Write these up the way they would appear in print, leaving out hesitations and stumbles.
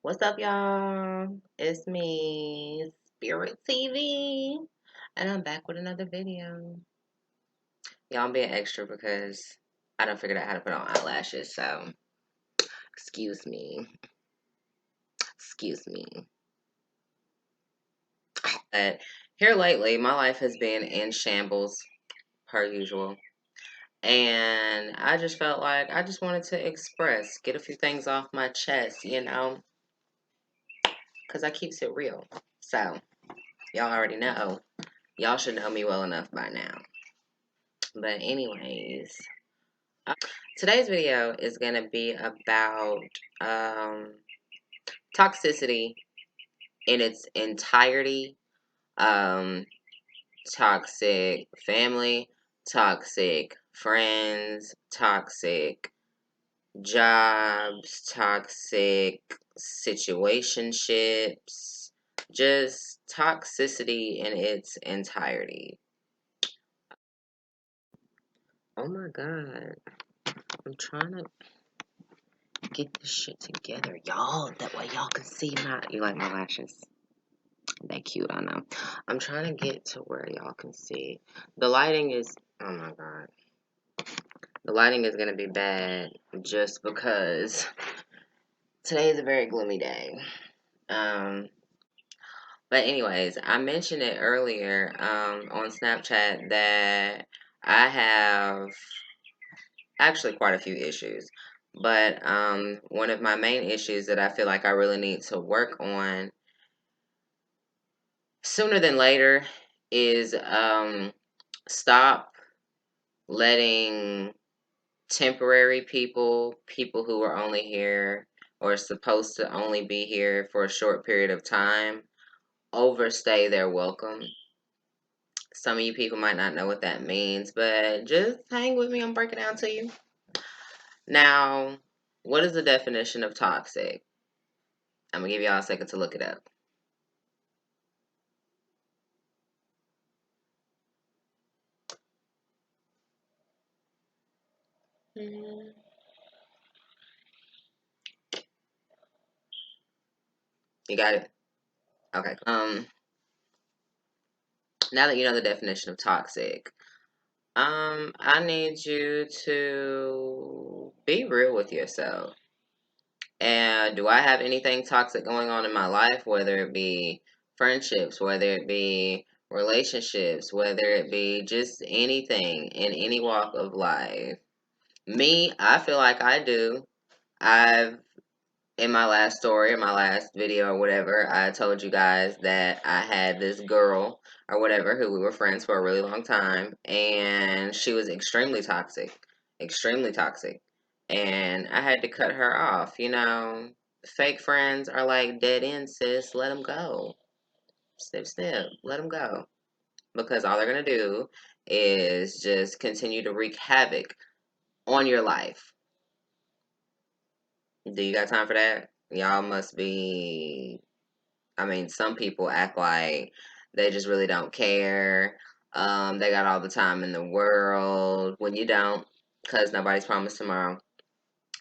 What's up, y'all? It's me, Spirit TV, and I'm back with another video. Y'all, I'm being extra because I don't figured out how to put on eyelashes, so excuse me. Excuse me. But here lately, my life has been in shambles, per usual. And I just felt like I just wanted to express, get a few things off my chest, because I keeps it real. So, y'all already know. Y'all should know me well enough by now. But anyways, today's video is going to be about um, toxicity in its entirety. Um, Toxic family, toxic friends, toxic jobs, toxic situationships, just toxicity in its entirety. Oh my God. I'm trying to get this shit together, y'all. That way y'all can see my. You like my lashes? They cute, I know. I'm trying to get to where y'all can see. The lighting is. Oh my God. The lighting is gonna be bad just because today is a very gloomy day. Um. But anyways, I mentioned it earlier on Snapchat that I have actually quite a few issues. But one of my main issues that I feel like I really need to work on sooner than later is stop letting temporary people who are only here or supposed to only be here for a short period of time, overstay their welcome. Some of you people might not know what that means, but just hang with me. I'm breaking down to you. Now, what is the definition of toxic? I'm going to give y'all a second to look it up. You got it? Okay. Now that you know the definition of toxic, I need you to be real with yourself. And do I have anything toxic going on in my life, whether it be friendships, whether it be relationships, whether it be just anything in any walk of life? Me, I feel like I do. I've in my last story, in my last video or whatever, I told you guys that I had this girl or whatever who we were friends for a really long time, and she was extremely toxic, extremely toxic. And I had to cut her off. Fake friends are like dead ends, sis. Let them go. Snip, snip. Let them go. Because all they're going to do is just continue to wreak havoc on your life. Do you got time for that? Y'all must be. I mean, some people act like they just really don't care. They got all the time in the world when you don't, because nobody's promised tomorrow.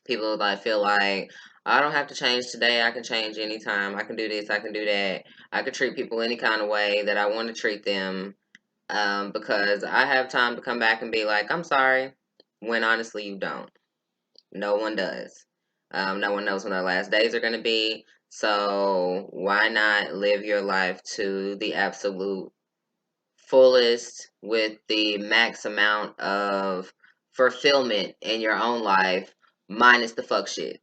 People like feel like I don't have to change today. I can change anytime. I can do this. I can do that. I can treat people any kind of way that I want to treat them, because I have time to come back and be like, I'm sorry, when honestly you don't. No one does. No one knows when their last days are going to be. So why not live your life to the absolute fullest with the max amount of fulfillment in your own life, minus the fuck shit?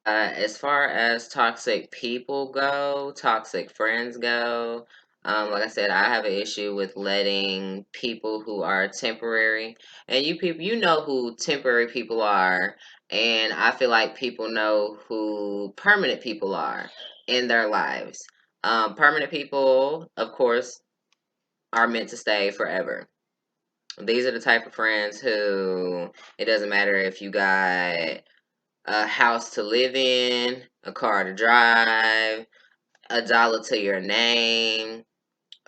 As far as toxic people go, toxic friends go, like I said, I have an issue with letting people who are temporary, and you people, you know who temporary people are, and I feel like people know who permanent people are in their lives. Permanent people, of course, are meant to stay forever. These are the type of friends who it doesn't matter if you got a house to live in, a car to drive, $1 to your name.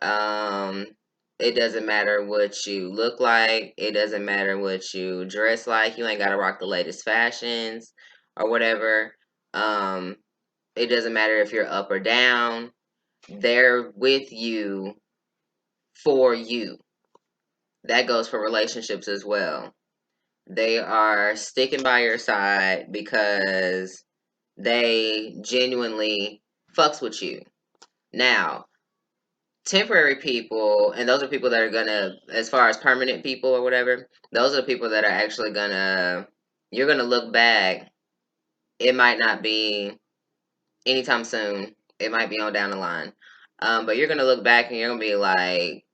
Um, it doesn't matter what you look like. It doesn't matter what you dress like. You ain't gotta rock the latest fashions or whatever. Um, it doesn't matter if you're up or down. They're with you for you. That goes for relationships as well. They are sticking by your side because they genuinely fucks with you. Now, temporary people, and those are people that are gonna, as far as permanent people or whatever, those are the people that are actually gonna, you're gonna look back. It might not be anytime soon. It might be on down the line. But you're gonna look back and you're gonna be like,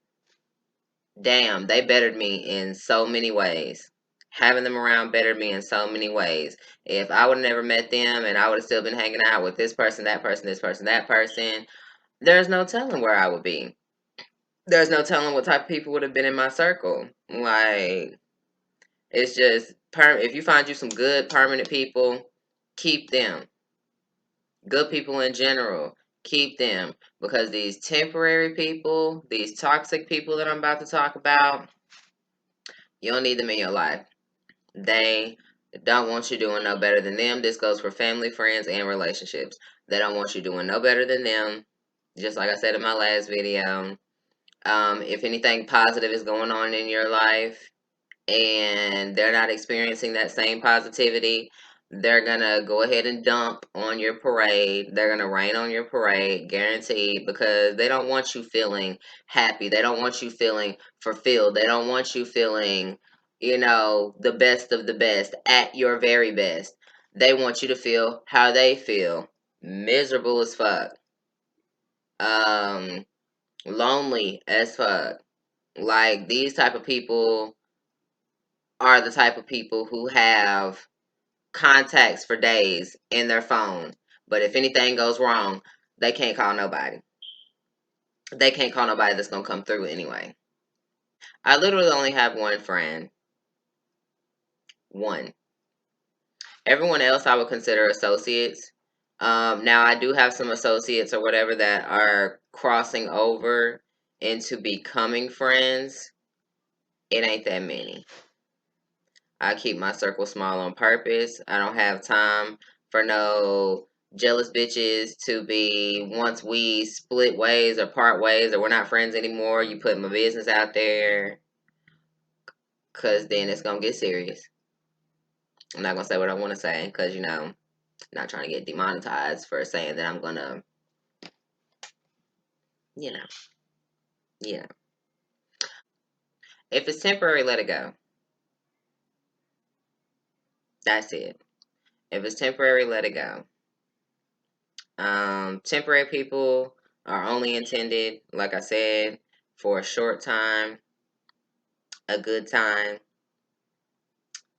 damn, they bettered me in so many ways. Having them around bettered me in so many ways. If I would have never met them and I would have still been hanging out with this person, that person, this person, that person, there's no telling where I would be. There's no telling what type of people would have been in my circle. Like, it's just, if you find you some good permanent people, keep them. Good people in general, keep them. Because these temporary people, these toxic people that I'm about to talk about, you don't need them in your life. They don't want you doing no better than them. This goes for family, friends, and relationships. They don't want you doing no better than them. Just like I said in my last video. If anything positive is going on in your life and they're not experiencing that same positivity, they're gonna go ahead and dump on your parade. They're gonna rain on your parade, guaranteed, because they don't want you feeling happy. They don't want you feeling fulfilled. They don't want you feeling, the best of the best, at your very best. They want you to feel how they feel. Miserable as fuck. Um, lonely as fuck. Like, these type of people are the type of people who have contacts for days in their phone. But if anything goes wrong, they can't call nobody. They can't call nobody that's going to come through anyway. I literally only have one friend. One. Everyone else I would consider associates. Now, I do have some associates or whatever that are crossing over into becoming friends. It ain't that many. I keep my circle small on purpose. I don't have time for no jealous bitches to be, once we split ways or part ways or we're not friends anymore, you put my business out there, because then it's going to get serious. I'm not going to say what I want to say because, not trying to get demonetized for saying that I'm going to, you know, yeah. If it's temporary, let it go. That's it. If it's temporary, let it go. Temporary people are only intended, like I said, for a short time, a good time,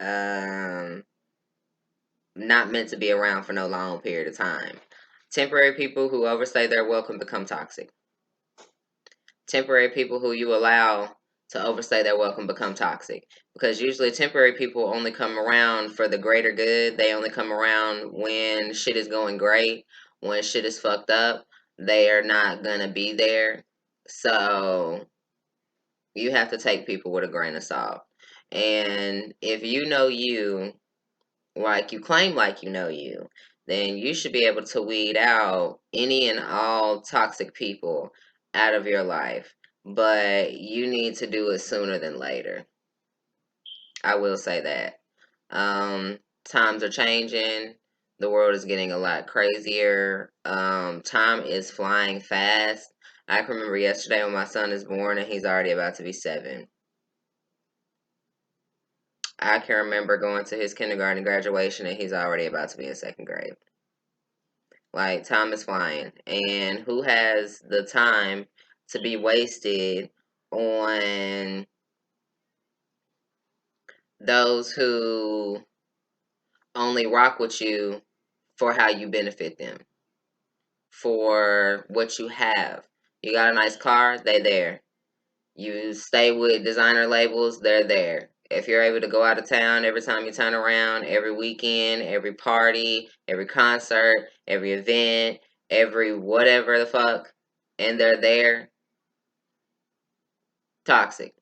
um, not meant to be around for no long period of time. Temporary people who overstay their welcome become toxic. Temporary people who you allow to overstay their welcome become toxic. Because usually temporary people only come around for the greater good. They only come around when shit is going great. When shit is fucked up, they are not going to be there. So you have to take people with a grain of salt. And if you know you, like you claim like you know you, then you should be able to weed out any and all toxic people out of your life. But you need to do it sooner than later. I will say that. Times are changing. The world is getting a lot crazier. Time is flying fast. I can remember yesterday when my son is born and he's already about to be 7. I can remember going to his kindergarten graduation and he's already about to be in 2nd grade. Like, time is flying. And who has the time to be wasted on those who only rock with you for how you benefit them, for what you have? You got a nice car, they there. You stay with designer labels, they're there. If you're able to go out of town every time you turn around, every weekend, every party, every concert, every event, every whatever the fuck, and they're there, toxic.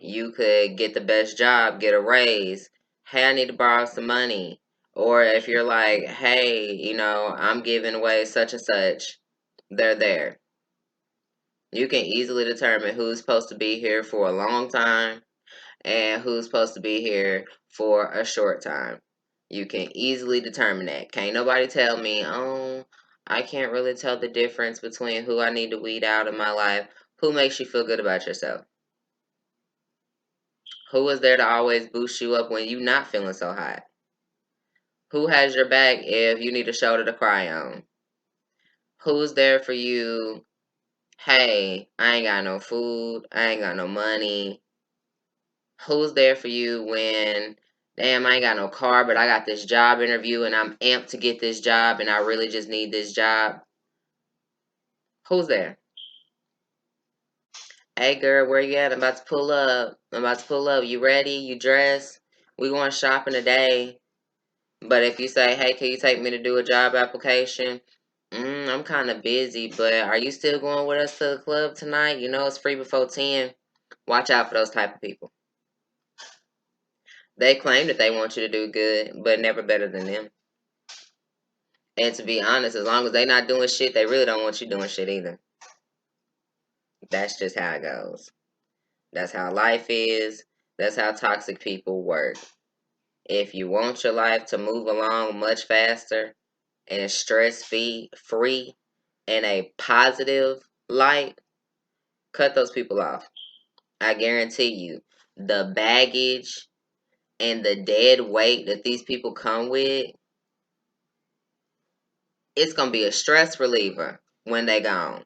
You could get the best job, get a raise. Hey, I need to borrow some money. Or if you're like, hey, I'm giving away such and such, they're there. You can easily determine who's supposed to be here for a long time and who's supposed to be here for a short time. You can easily determine that. Can't nobody tell me, oh, I can't really tell the difference between who I need to weed out in my life. Who makes you feel good about yourself? Who is there to always boost you up when you're not feeling so hot? Who has your back if you need a shoulder to cry on? Who's there for you? Hey, I ain't got no food. I ain't got no money. Who's there for you when, damn, I ain't got no car, but I got this job interview and I'm amped to get this job and I really just need this job? Who's there? Hey, girl, where you at? I'm about to pull up. You ready? You dressed? We going shopping today. But if you say, hey, can you take me to do a job application? I'm kind of busy, but are you still going with us to the club tonight? It's free before 10. Watch out for those type of people. They claim that they want you to do good, but never better than them. And to be honest, as long as they not doing shit, they really don't want you doing shit either. That's just how it goes. That's how life is. That's how toxic people work. If you want your life to move along much faster and free and a positive light, cut those people off. I guarantee you, the baggage and the dead weight that these people come with, it's going to be a stress reliever when they gone.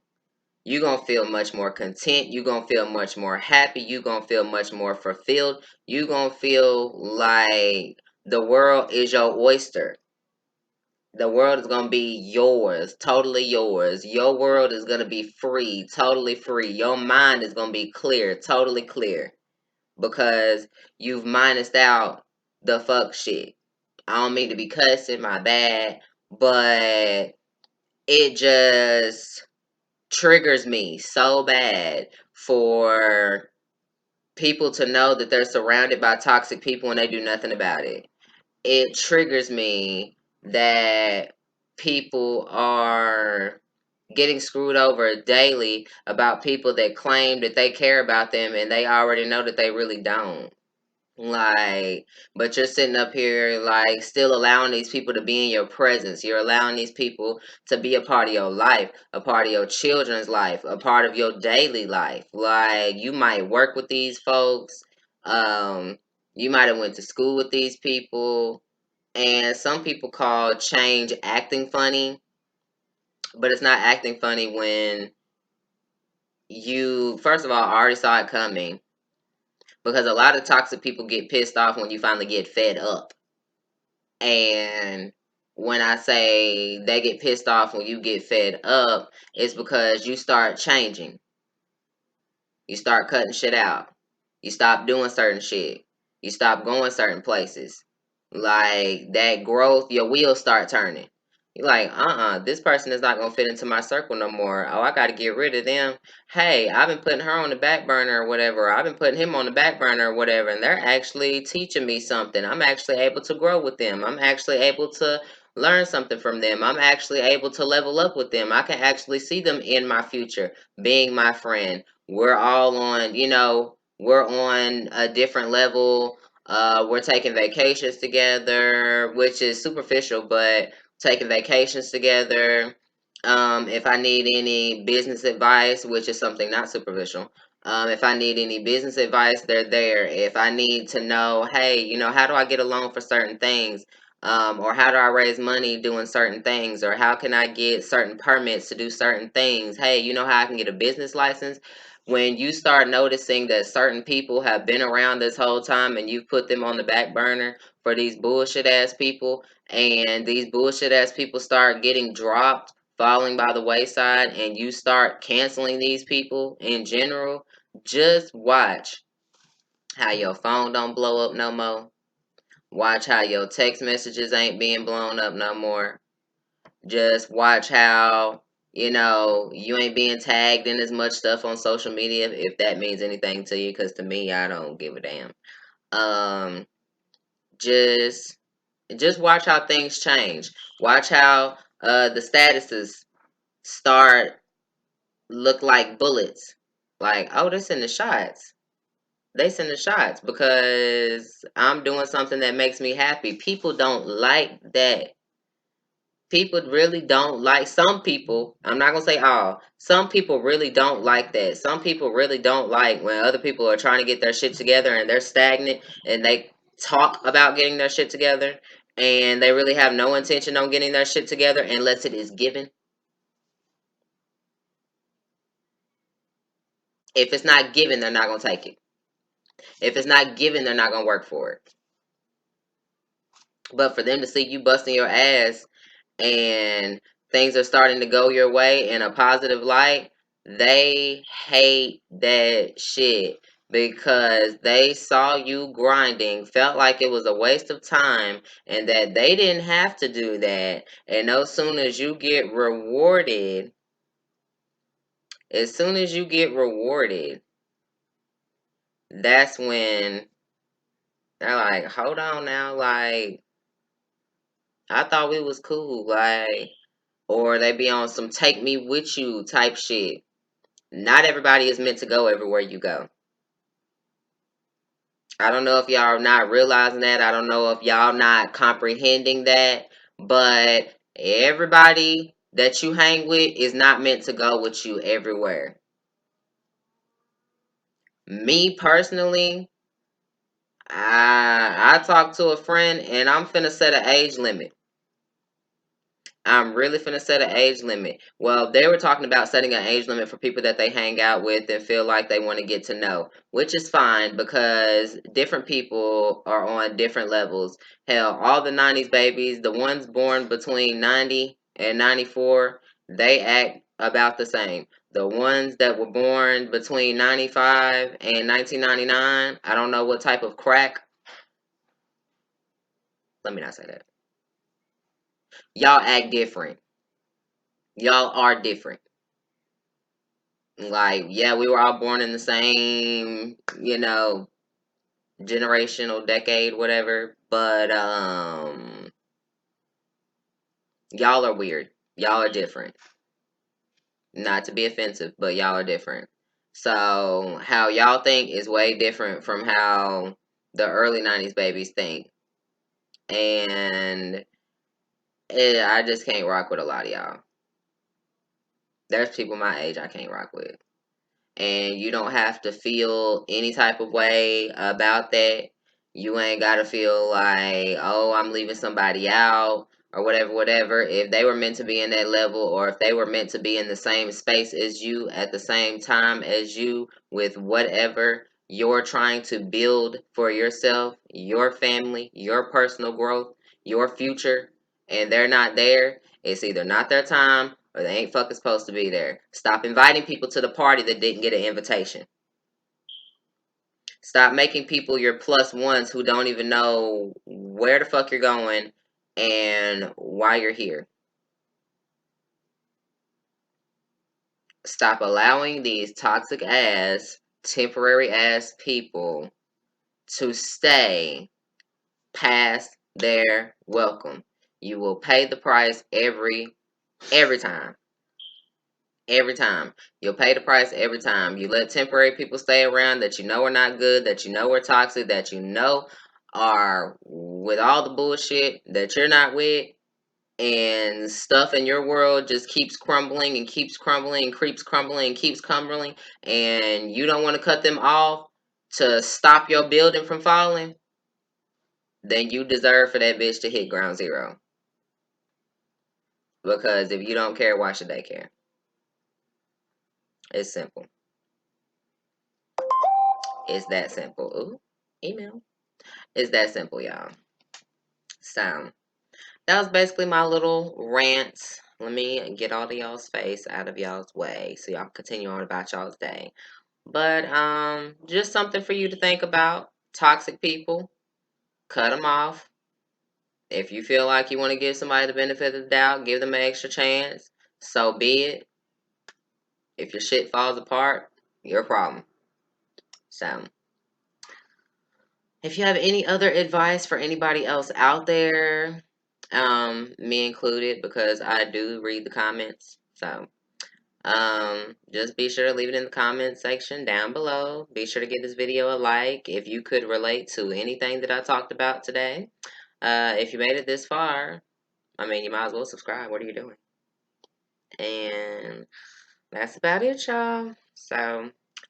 You're going to feel much more content. You're going to feel much more happy. You're going to feel much more fulfilled. You're going to feel like the world is your oyster. The world is going to be yours, totally yours. Your world is going to be free, totally free. Your mind is going to be clear, totally clear. Because you've minused out the fuck shit. I don't mean to be cussing, my bad. But it just triggers me so bad for people to know that they're surrounded by toxic people and they do nothing about it. It triggers me that people are getting screwed over daily about people that claim that they care about them and they already know that they really don't. Like, but you're sitting up here, like, still allowing these people to be in your presence. You're allowing these people to be a part of your life, a part of your children's life, a part of your daily life. Like, you might work with these folks. Um, you might have went to school with these people. And some people call change acting funny, but it's not acting funny when you, first of all, already saw it coming. Because a lot of toxic people get pissed off when you finally get fed up. And when I say they get pissed off when you get fed up, it's because you start changing. You start cutting shit out. You stop doing certain shit. You stop going certain places. Like that growth, your wheels start turning. You're like, this person is not gonna fit into my circle no more. Oh, I gotta get rid of them. Hey, I've been putting her on the back burner or whatever. I've been putting him on the back burner or whatever, and they're actually teaching me something. I'm actually able to grow with them. I'm actually able to learn something from them. I'm actually able to level up with them. I can actually see them in my future being my friend. We're all on, we're on a different level. We're taking vacations together, which is superficial, but taking vacations together. If I need any business advice, which is something not superficial, if I need any business advice, they're there. If I need to know, hey, how do I get a loan for certain things? Or how do I raise money doing certain things? Or how can I get certain permits to do certain things? Hey, you know how I can get a business license? When you start noticing that certain people have been around this whole time and you put them on the back burner for these bullshit ass people, and these bullshit ass people start getting dropped, falling by the wayside, and you start canceling these people in general, just watch how your phone don't blow up no more. Watch how your text messages ain't being blown up no more. Just watch how, you ain't being tagged in as much stuff on social media, if that means anything to you, because to me, I don't give a damn. Um, just Just watch how things change. Watch how the statuses start look like bullets. Like, oh, they send the shots. They send the shots because I'm doing something that makes me happy. People don't like that. People really don't like, some people, I'm not going to say all, some people really don't like that. Some people really don't like when other people are trying to get their shit together and they're stagnant and they talk about getting their shit together and they really have no intention on getting their shit together unless it is given. If it's not given, they're not going to take it. If it's not given, they're not going to work for it. But for them to see you busting your ass and things are starting to go your way in a positive light, they hate that shit because they saw you grinding, felt like it was a waste of time, and that they didn't have to do that. And as soon as you get rewarded, that's when they're like, hold on now, like, I thought we was cool, like, or they be on some take me with you type shit. Not everybody is meant to go everywhere you go. I don't know if y'all are not realizing that. I don't know if y'all not comprehending that. But everybody that you hang with is not meant to go with you everywhere. Me personally, I talked to a friend and I'm finna set an age limit. I'm really finna set an age limit. Well, they were talking about setting an age limit for people that they hang out with and feel like they want to get to know, which is fine because different people are on different levels. Hell, all the 90s babies, the ones born between 90 and 94, they act about the same. The ones that were born between 95 and 1999, I don't know what type of crack. Let me not say that. Y'all act different. Y'all are different. Like, yeah, we were all born in the same, generational decade, whatever. But y'all are weird. Y'all are different. Not to be offensive, but y'all are different. So how y'all think is way different from how the early 90s babies think. And I just can't rock with a lot of y'all. There's people my age I can't rock with. And you don't have to feel any type of way about that. You ain't got to feel like, oh, I'm leaving somebody out or whatever, whatever. If they were meant to be in that level or if they were meant to be in the same space as you at the same time as you with whatever you're trying to build for yourself, your family, your personal growth, your future, and they're not there, it's either not their time or they ain't fucking supposed to be there. Stop inviting people to the party that didn't get an invitation. Stop making people your plus ones who don't even know where the fuck you're going and why you're here. Stop allowing these toxic ass, temporary ass people to stay past their welcome. You will pay the price every time. Every time. You'll pay the price every time. You let temporary people stay around that you know are not good, that you know are toxic, that you know are with all the bullshit that you're not with, and stuff in your world just keeps crumbling and keeps crumbling and keeps crumbling and keeps crumbling, and you don't want to cut them off to stop your building from falling, then you deserve for that bitch to hit ground zero. Because if you don't care, why should they care? It's simple. It's that simple. Ooh, email. It's that simple, y'all. So, that was basically my little rant. Let me get all of y'all's face out of y'all's way so y'all continue on about y'all's day. But, just something for you to think about. Toxic people, cut them off. If you feel like you want to give somebody the benefit of the doubt, give them an extra chance. So be it. If your shit falls apart, your problem. So, If you have any other advice for anybody else out there, me included, because I do read the comments. So, just be sure to leave it in the comment section down below. Be sure to give this video a like if you could relate to anything that I talked about today. If you made it this far, I mean, you might as well subscribe. What are you doing? And that's about it, y'all. So,